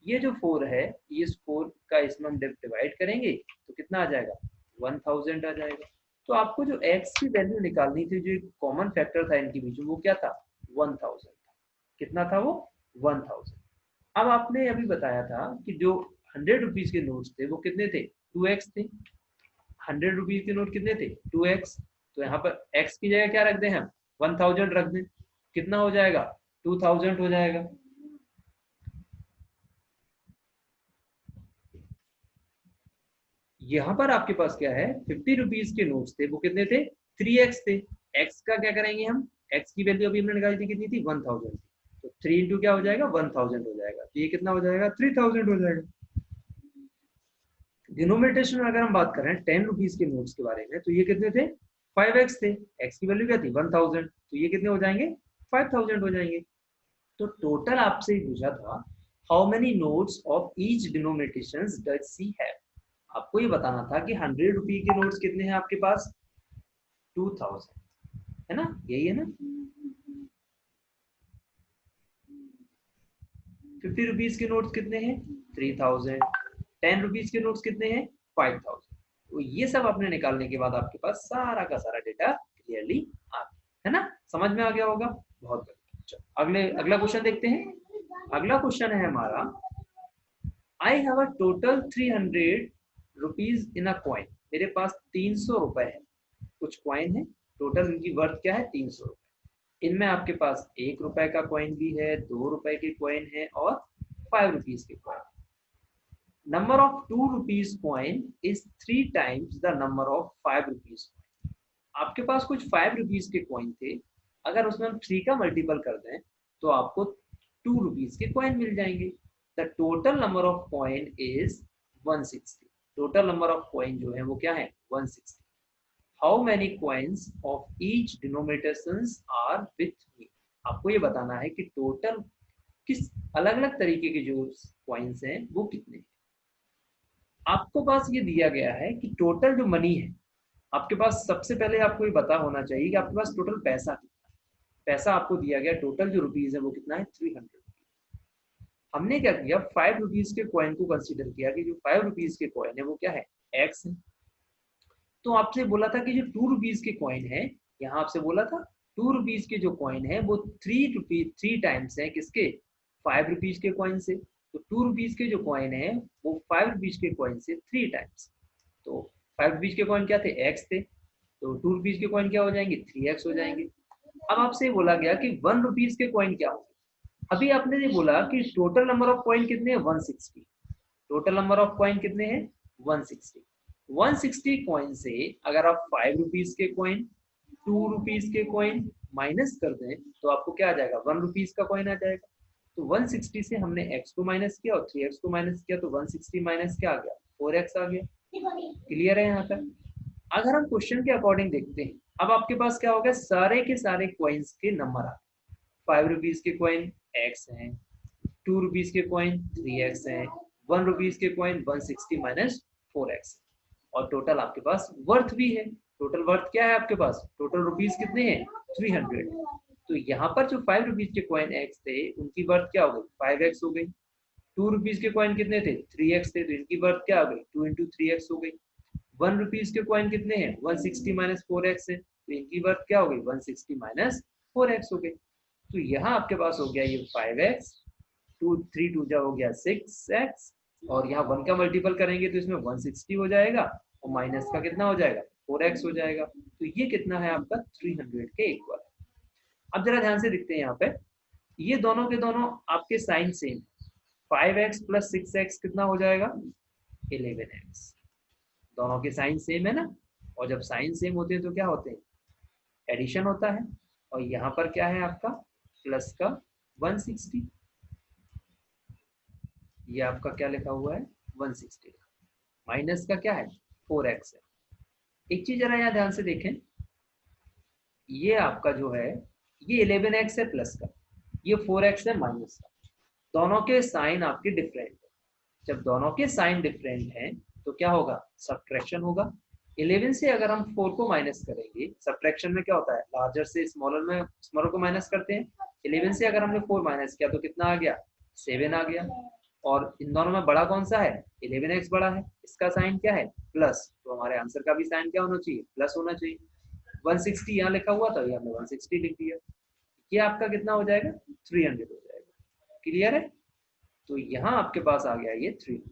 ये जो 4 है, ये 4 का इसमें हम डिवाइड करेंगे तो कितना आ जाएगा? 1000 आ जाएगा। तो आपको जो x की वैल्यू निकालनी थी, जो कॉमन फैक्टर था इनके बीच में, वो क्या था? 1000 था। कितना था वो? 1000। अब आपने अभी बताया था कि जो 100 रुपीज के नोट्स थे वो कितने थे? 2x थे। 100 रुपीज के नोट कितने थे? 2x। तो यहाँ पर x की जगह क्या रख दें हम? 1000 रख दें। कितना हो जाएगा? 2000 हो जाएगा। यहाँ पर आपके पास क्या है? 50 रुपीज के नोट्स थे, वो कितने थे? 3x थे। x का क्या करेंगे हम? x की वैल्यू अभी हमने निकाली थी, कितनी थी? 1000 थी। तो 3 इंटू क्या हो जाएगा? 1000 हो जाएगा। तो ये कितना हो जाएगा? 3000 हो जाएगा। डिनोमिनेशन में अगर हम बात करें 10 रुपीज के नोट्स के बारे में, तो ये कितने थे? 5x थे। x की वैल्यू क्या थी? 1000। तो ये कितने हो जाएंगे? 5000 हो जाएंगे। तो टोटल आपसे पूछा था, how many notes of each denominations does she have. आपको ये बताना था कि 100 रुपी के नोट्स कितने हैं आपके पास? 2000, है ना? यही है ना? 50 रुपीज के नोट्स कितने हैं? 3000। 10 रुपीज के नोट्स कितने हैं? 5000। तो ये सब आपने निकालने के बाद आपके पास सारा का सारा डेटा क्लियरली आ गया, है ना? समझ में आ गया होगा। बहुत बढ़िया। चलो अगला क्वेश्चन देखते हैं। अगला क्वेश्चन है हमारा, I have a total 300 rupees in a coin. मेरे पास 300 रुपए है, कुछ कॉइन है, टोटल इनकी वर्थ क्या है? 300 रुपए। इनमें आपके पास 1 रुपए का कॉइन भी है, 2 रुपए के कॉइन है और 5 रुपीज के coin. Number of 2 rupees coin is 3 times the number of 5 rupees. आपके पास कुछ 5 रुपीज के कॉइन थे, अगर उसमें हम 3 का मल्टीपल कर दें तो आपको 2 रुपीज के कॉइन मिल जाएंगे। The total number of coin is 160। Total number of coin जो है वो क्या है? 160। How many coins of each denominations are with me. आपको ये बताना है कि टोटल किस अलग अलग तरीके के जो कॉइन्स हैं वो कितने हैं। आपको पास ये दिया गया है कि टोटल जो मनी है आपके पास, सबसे पहले आपको ये पता होना चाहिए कि आपके पास टोटल पैसा कितना है। पैसा आपको दिया गया, टोटल जो रुपीज है वो कितना है, 300। हमने क्या किया, 5 रुपीज के कॉइन को कंसीडर किया कि जो 5 रुपीज के कॉइन है वो क्या है, एक्स है। तो आपसे बोला था कि जो 2 रुपीज के कॉइन है, यहाँ आपसे बोला था 2 रुपीज के जो कॉइन है वो 3 टाइम्स है किसके, 5 रुपीज के कॉइन से। तो 2 रुपीज के जो कॉइन है वो 5 रुपीज के कॉइन से 3 टाइम्स। तो 5 रुपीज के कॉइन क्या थे, एक्स थे। तो 2 रुपीज के कॉइन क्या हो जाएंगे, 3x हो जाएंगे। अब आपसे बोला गया कि 1 रुपीज के कॉइन क्या होंगे। अभी आपने ये बोला कि टोटल नंबर ऑफ कॉइन कितने हैं, 160। टोटल नंबर ऑफ कॉइन कितने हैं, 160। 160 कॉइन से अगर आप 5 रुपीज के कॉइन, 2 रुपीज के कॉइन माइनस कर दें तो आपको क्या आ जाएगा, 1 रुपीज का कॉइन आ जाएगा। तो 160 से हमने x को माइनस किया और 3x को माइनस किया, तो 160 माइनस क्या आ गया, 4x आ गया। क्लियर है यहाँ तक। अगर हम क्वेश्चन के अकॉर्डिंग देखते हैं, अब आपके पास क्या हो गया, सारे के सारे कॉइन्स के नंबर आ, 5 रुपीज के कॉइन x हैं, 2 रुपीज के कॉइन 3x हैं, 1 रुपीज के कॉइन 160 माइनस 4x, और टोटल आपके पास वर्थ भी है। टोटल वर्थ क्या है आपके पास, टोटल रुपीज कितने हैं, 300। तो यहाँ पर जो 5 रुपीज के कॉइन x थे उनकी वर्थ क्या हो गई, 5x हो गई। 2 रुपीज के कॉइन कितने थे, 3x थे, तो इनकी वर्थ क्या हो गई, 2 इंटू 3x हो गई। 1 रुपीज के कॉइन कितने हैं, 160 माइनस 4x है, तो इनकी वर्थ क्या हो गई, 160 माइनस 4x हो गई। तो यहाँ आपके पास हो गया ये 5x, 3 2 जा हो गया 6x, और यहाँ 1 का मल्टीपल करेंगे तो इसमें 160 हो जाएगा, और माइनस का कितना हो जाएगा, 4x हो जाएगा। तो ये कितना है आपका, 300 के इक्वल। अब जरा ध्यान से देखते हैं यहाँ पे, ये दोनों के दोनों आपके sign same. 5x plus 6x कितना हो जाएगा, 11x। दोनों के साइन सेम है ना, और जब साइन सेम होते हैं तो क्या होते हैं, एडिशन होता है। और यहाँ पर क्या है आपका, प्लस का 160, ये आपका क्या लिखा हुआ है, 160, माइनस का क्या है, 4x है। एक चीज जरा यहाँ ध्यान से देखें, ये आपका जो है ये 11x है प्लस का, ये 4x है माइनस का। दोनों के साइन आपके डिफरेंट है। जब दोनों के साइन डिफरेंट हैं तो क्या होगा, सब्ट्रैक्शन होगा। 11 से अगर हम 4 को माइनस करेंगे, सब्ट्रैक्शन में क्या होता है, लार्जर से स्मॉलर में स्मॉलर को माइनस करते हैं। 11 से अगर हमने 4 माइनस किया तो कितना आ गया, 7 आ गया। और इन दोनों में बड़ा कौन सा है, 11x बड़ा है, इसका साइन क्या है, प्लस, तो हमारे आंसर का भी साइन क्या होना चाहिए, प्लस होना चाहिए। 160 यहाँ लिखा हुआ था, ये हमने 160 लिख दिया, ये आपका कितना हो जाएगा, 300 हो जाएगा। क्लियर है। तो यहाँ आपके पास आ गया ये 300।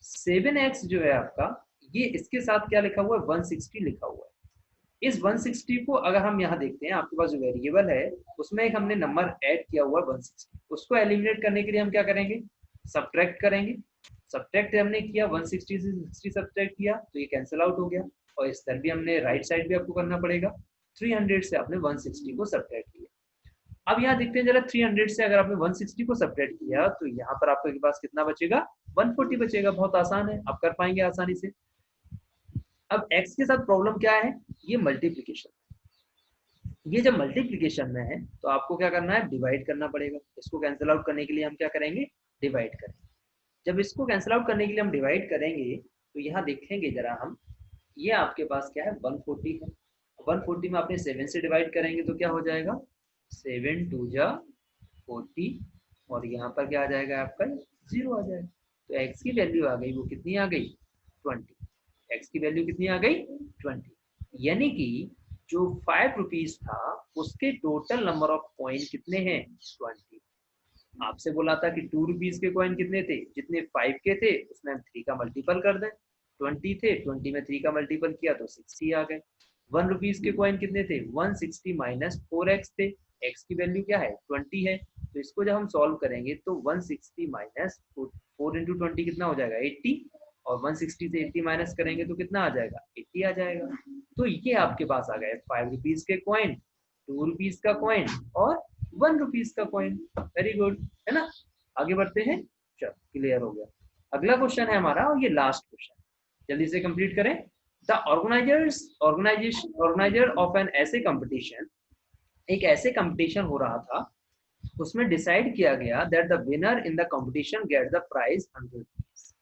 7x जो है आपका, ये इसके साथ क्या लिखा हुआ है, 160 लिखा हुआ है। इस 160 को अगर हम यहाँ देखते हैं, आपके पास जो वेरिएबल है उसमें एक हमने नंबर ऐड किया हुआ है 160, उसको एलिमिनेट करने के लिए हम क्या करेंगे, सब्ट्रैक्ट करेंगे। सब्ट्रैक्ट हमने किया, 160 से 60 सब्ट्रैक्ट किया तो ये कैंसिल आउट हो गया, और इस तरह भी हमने राइट साइड भी आपको करना पड़ेगा। 300 से आपने 160 को सब्ट्रैक्ट किया। अब यहाँ देखते हैं जरा, 300 से अगर आपने 160 को सब्ट्रैक्ट किया तो यहाँ पर आपके पास कितना बचेगा, 140 बचेगा। बहुत आसान है, आप कर पाएंगे आसानी से। अब x के साथ प्रॉब्लम क्या है, ये मल्टीप्लीकेशन। ये जब मल्टीप्लीकेशन में है तो आपको क्या करना है, डिवाइड करना पड़ेगा। इसको कैंसिल आउट करने के लिए हम क्या करेंगे, डिवाइड करेंगे। जब इसको कैंसिल आउट करने के लिए हम डिवाइड करेंगे तो यहाँ देखेंगे जरा हम, ये आपके पास क्या है, 140 है। 140 में आपने 7 से डिवाइड करेंगे तो क्या हो जाएगा, 7 2 जा 40, और यहाँ पर क्या आ जाएगा आपका, 0 आ जाएगा। तो x की वैल्यू आ गई, वो कितनी आ गई, 20। x की वैल्यू कितनी आ गई, 20। यानी कि जो 5 रुपीज था उसके टोटल नंबर ऑफ कॉइन कितने हैं, 20। आपसे बोला था कि 2 रुपीज के कॉइन कितने थे, जितने 5 के थे उसमें हम 3 का मल्टीपल कर दें। 20 थे, 20 में 3 का मल्टीपल किया तो 60 आ गए। 1 रुपीज के कॉइन कितने थे, 160 माइनस 4x थे, x की वैल्यू क्या है, 20 है। तो इसको जब हम सॉल्व करेंगे तो 160 माइनस 4 इंटू 20 कितना हो जाएगा, 80, और 160 से 80 माइनस करेंगे तो कितना आ जाएगा, 80 आ जाएगा। तो ये आपके पास आ गए 5 रुपीज के कॉइन, 2 रुपीज का कॉइन और 1 रुपीज का कॉइन। वेरी गुड, है ना। आगे बढ़ते हैं, चलो क्लियर हो गया। अगला क्वेश्चन है हमारा, और ये लास्ट क्वेश्चन, जल्दी से कंप्लीट करें। द ऑर्गेनाइजर ऑफ एन ऐसे कंपटीशन, एक ऐसे कंपटीशन हो रहा था, उसमें डिसाइड किया गया that the winner in the competition get the prize 100 rupees.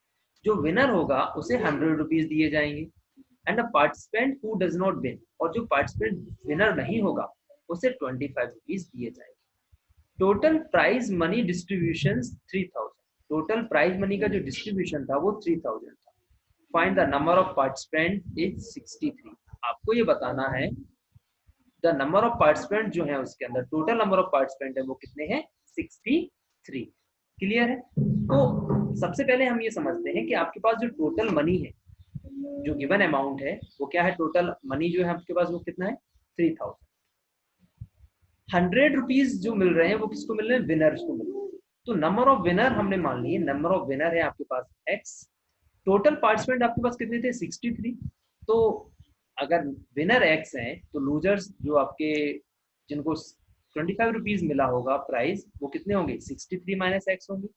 जो विनर होगा उसे 100 रुपीज दिए जाएंगे। And the participant who does not win, और जो पार्टिसिपेंट विनर नहीं होगा उसे 25 रुपीज दिए जाएंगे। Total prize money distribution 3000। Total prize money का जो डिस्ट्रीब्यूशन था वो 3000 था। Find the number of participant is 63। आपको ये बताना है द नंबर ऑफ पार्टिसिपेंट जो है उसके अंदर टोटल नंबर ऑफ पार्टिसिपेंट है वो कितने हैं, 63। क्लियर है? तो सबसे पहले हम ये समझते हैं कि आपके पास जो टोटल मनी है, जो गिवन अमाउंट है वो क्या है, टोटल मनी जो है आपके पास वो कितना है, 3000। 100 रुपीज जो मिल रहे हैं वो किसको मिल रहे हैं, विनर्स को मिल रहे हैं। तो नंबर ऑफ विनर हमने मान लिए, नंबर ऑफ विनर है आपके पास x, टोटल पार्टिसिपेंट आपके पास कितने थे, 63। तो अगर विनर x है तो लूजर्स जो आपके जिनको 25 रुपीज मिला होगा प्राइस, वो कितने होंगे, 63 माइनस एक्स होंगे।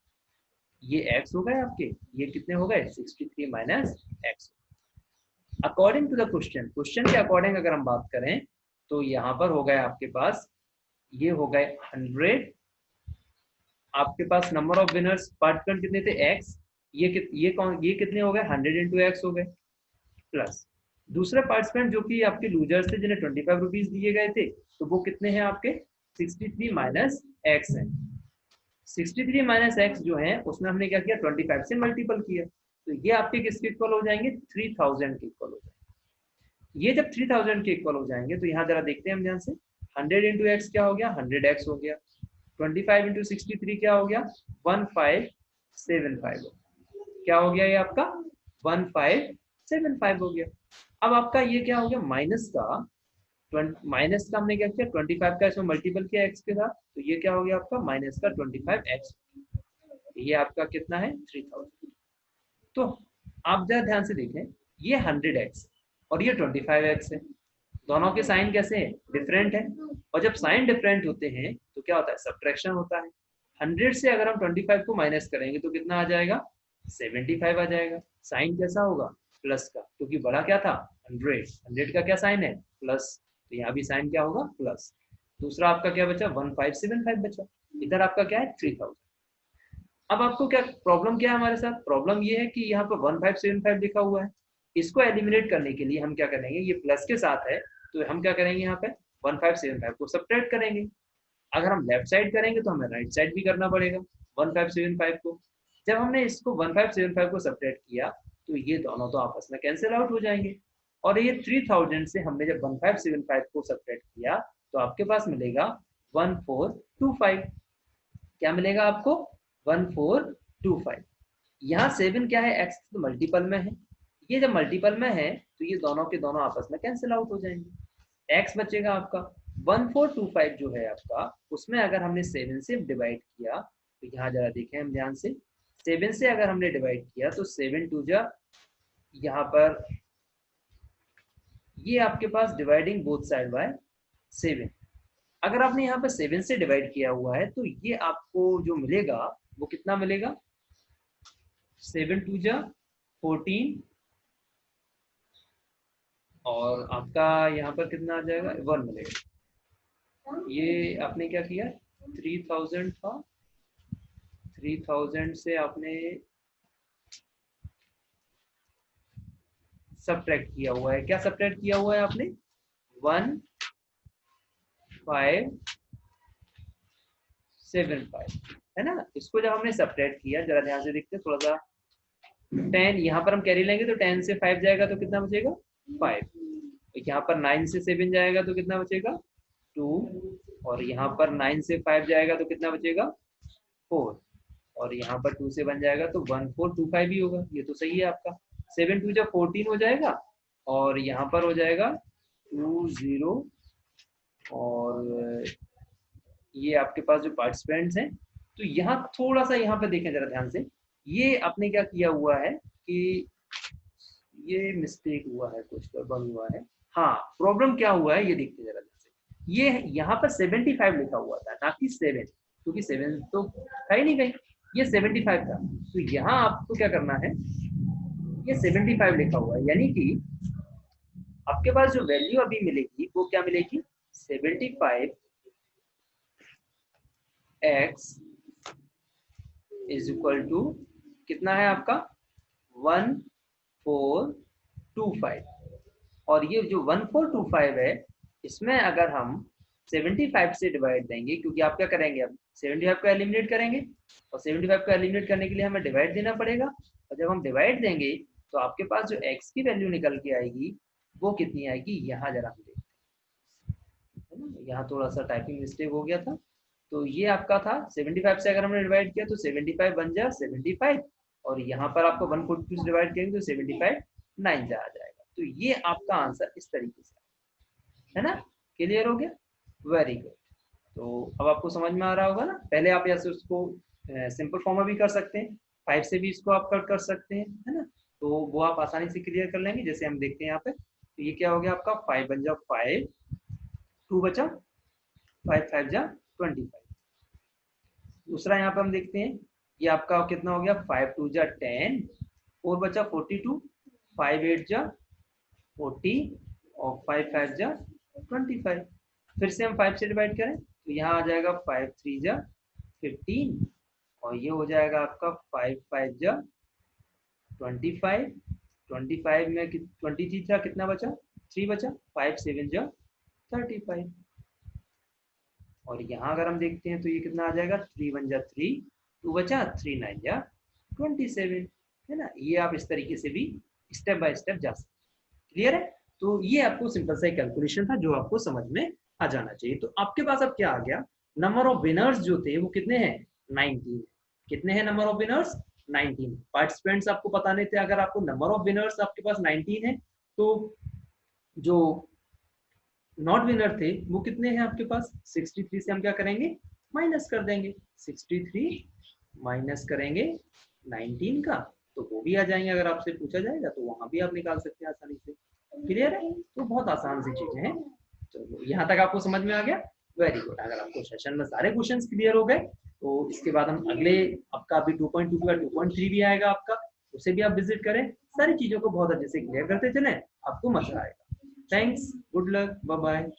ये x हो गए आपके, ये कितने हो गए, 63 minus x. According to the question के अकॉर्डिंग अगर हम बात करें तो यहाँ पर हो गए आपके पास, ये हो गए 100। आपके पास नंबर ऑफ विनर्स पार्टिसिपेंट कितने थे, x, ये कितने हो गए, 100 इंटू एक्स हो गए, प्लस दूसरे पार्टिसिपेंट जो कि आपके लूजर्स थे जिन्हें 25 रुपीज दिए गए थे, तो वो कितने हैं आपके, 63 माइनस एक्स है। 63 माइनस एक्स जो है उसमें हमने क्या किया, 25 से मल्टीपल किया, तो ये आपके किसके इक्वल हो जाएंगे, 3000 के इक्वल हो जाएंगे। ये जब 3000 के इक्वल हो जाएंगे तो यहाँ जरा देखते हैं हम ध्यान से, 100 इंटू एक्स क्या हो गया, 100x हो गया, 25 इंटू 63 क्या हो गया, 1575 क्या हो गया, ये आपका 1575 हो गया। अब आपका ये क्या हो गया, माइनस का हमने क्या किया, 25 का इसमें मल्टीपल किया x के साथ, तो ये क्या हो गया आपका, माइनस का 25x, ये आपका कितना है, 3000। तो आप जरा ध्यान से देखें, ये 100x और ये 25x है, दोनों के साइन कैसे हैं, डिफरेंट है। और जब साइन डिफरेंट होते हैं तो क्या होता है, सब्ट्रैक्शन होता है। 100 से अगर हम 25 को माइनस करेंगे तो कितना आ जाएगा, 75 आ जाएगा। साइन कैसा होगा, प्लस का, क्योंकि बड़ा क्या था, 100 का क्या साइन है, प्लस, तो यहाँ भी साइन क्या होगा, प्लस। दूसरा आपका क्या बचा, 1575 बचा, इधर आपका क्या है, 3000। अब आपको क्या प्रॉब्लम, क्या है हमारे साथ प्रॉब्लम, ये है कि यहाँ पर 1575 लिखा हुआ है, इसको एलिमिनेट करने के लिए हम क्या करेंगे, ये प्लस के साथ है तो हम क्या करेंगे, यहाँ पे 1575 को सब्ट्रैक्ट करेंगे। अगर हम लेफ्ट साइड करेंगे तो हमें राइट साइड भी करना पड़ेगा 1575 को। जब हमने इसको 1575 को सब्ट्रैक्ट किया तो ये दोनों तो आपस में कैंसिल आउट हो जाएंगे, और ये 3000 से हमने जब 1575 को सब्ट्रैक्ट किया तो आपके पास मिलेगा 1425। क्या मिलेगा आपको, 1425। यहाँ 7 क्या है, x तो मल्टीपल में है, ये जब मल्टीपल में है तो ये दोनों के दोनों आपस में कैंसिल आउट हो जाएंगे, x बचेगा आपका 1425 जो है आपका, उसमें अगर हमने 7 से डिवाइड किया तो यहाँ जरा देखें हम ध्यान से, 7 से अगर हमने डिवाइड किया तो 7 टू जा, यहाँ पर ये आपके पास डिवाइडिंग बोथ साइड बाय 7। अगर आपने यहाँ पर 7 से डिवाइड किया हुआ है तो ये आपको जो मिलेगा वो कितना मिलेगा, 7 टू जा 14, और आपका यहाँ पर कितना आ जाएगा, 1 मिलेगा। ये आपने क्या किया, 3000 था, 3000 से आपने सब्ट्रैक्ट किया हुआ है, क्या सब्ट्रैक्ट किया हुआ है आपने, 1575 है ना। इसको जब हमने सब्ट्रैक्ट किया, जरा ध्यान से देखते हैं थोड़ा सा, 10 यहाँ पर हम कैरी लेंगे तो 10 से 5 जाएगा तो कितना बचेगा, 5। यहाँ पर 9 से 7 जाएगा तो कितना बचेगा, 2, और यहाँ पर 9 से 5 जाएगा तो कितना बचेगा, 4, और यहाँ पर 2 से 1 जाएगा तो 1425 ही होगा। ये तो सही है आपका, 7 टू जा 14 हो जाएगा, और यहाँ पर हो जाएगा 20, और ये आपके पास जो पार्टिसिपेंट्स हैं, तो यहाँ थोड़ा सा यहाँ पे देखें जरा ध्यान से, ये आपने क्या किया हुआ है कि ये मिस्टेक हुआ है, कुछ गड़बड़ हुआ है। हाँ, प्रॉब्लम क्या हुआ है ये देखते जरा ध्यान से, ये यहाँ पर 75 लिखा हुआ था ना कि 7, क्योंकि 7 तो था ही नहीं कहीं, ये 75 था, तो यहाँ आपको क्या करना है, ये 75 लिखा हुआ है, यानी कि आपके पास जो वैल्यू अभी मिलेगी वो क्या मिलेगी, 75x इज इक्वल टू कितना है आपका 1425। और ये जो 1425 है इसमें अगर हम 75 से डिवाइड देंगे, क्योंकि आप क्या करेंगे अब 75 को एलिमिनेट करेंगे और 75 को एलिमिनेट करने के लिए हमें डिवाइड देना पड़ेगा। और जब हम डिवाइड देंगे तो आपके पास जो x की वैल्यू निकल के आएगी वो कितनी आएगी, यहाँ जरा हम देखते हैं ना, यहाँ थोड़ा सा टाइपिंग मिस्टेक हो गया था। तो ये आपका था 75 से अगर हमने डिवाइड किया तो 75 बन जाए 75, और यहाँ पर आपको 142 से डिवाइड करेंगे तो 75 9 जा आ जाएगा। तो ये आपका आंसर इस तरीके से है ना, क्लियर हो गया, वेरी गुड। तो अब आपको समझ में आ रहा होगा ना। पहले आप ऐसे उसको सिंपल फॉर्म में भी कर सकते हैं, 5 से भी इसको आप कट कर सकते हैं, है ना। तो वो आप आसानी से क्लियर कर लेंगे। जैसे हम देखते हैं यहाँ पे, तो ये क्या हो गया आपका 5 बन जाओ 5, 2 बचा 5 5 जा 25। दूसरा यहाँ पे हम देखते हैं, ये आपका कितना हो गया 5 2 जा 10, 4 बचा 42, 5 8 जा 40 और 5 5 जा 25। फिर से हम 5 से डिवाइड करें तो यहाँ आ जाएगा 5 3 जा 15, और ये हो जाएगा आपका 5 5 जा 25। 25 में 23 था, कितना बचा 3 बचा, 5 7 जा 35। और यहाँ अगर हम देखते हैं तो ये कितना आ जाएगा 3 1 जा 3, 2 बचा 3 9 जा 27, है ना। ये आप इस तरीके से भी स्टेप बाय स्टेप जा सकते हैं, क्लियर है। तो ये आपको सिंपल सा कैलकुलेशन था जो आपको समझ में आ जाना चाहिए। तो आपके पास अब क्या आ गया, नंबर ऑफ विनर्स जो थे वो कितने हैं 19। कितने हैं नंबर ऑफ विनर्स 19। पार्टिसिपेंट्स आपको बताने थे, अगर आपको नंबर ऑफ विनर्स आपके पास 19 है तो जो नॉट विनर थे वो कितने हैं आपके पास 63 से हम क्या करेंगे माइनस कर देंगे, 63 माइनस करेंगे 19 का तो वो भी आ जाएंगे। अगर आपसे पूछा जाएगा तो वहां भी आप निकाल सकते हैं आसानी से, क्लियर है। तो बहुत आसान सी चीजें हैं। तो यहाँ तक आपको समझ में आ गया, वेरी गुड। अगर आपको सेशन में सारे क्वेश्चंस क्लियर हो गए तो इसके बाद हम अगले आपका अभी 2.2 का 2.3 भी आएगा आपका, उसे भी आप विजिट करें। सारी चीजों को बहुत अच्छे से क्लियर करते चले, आपको मजा आएगा। Thanks, good luck, bye bye.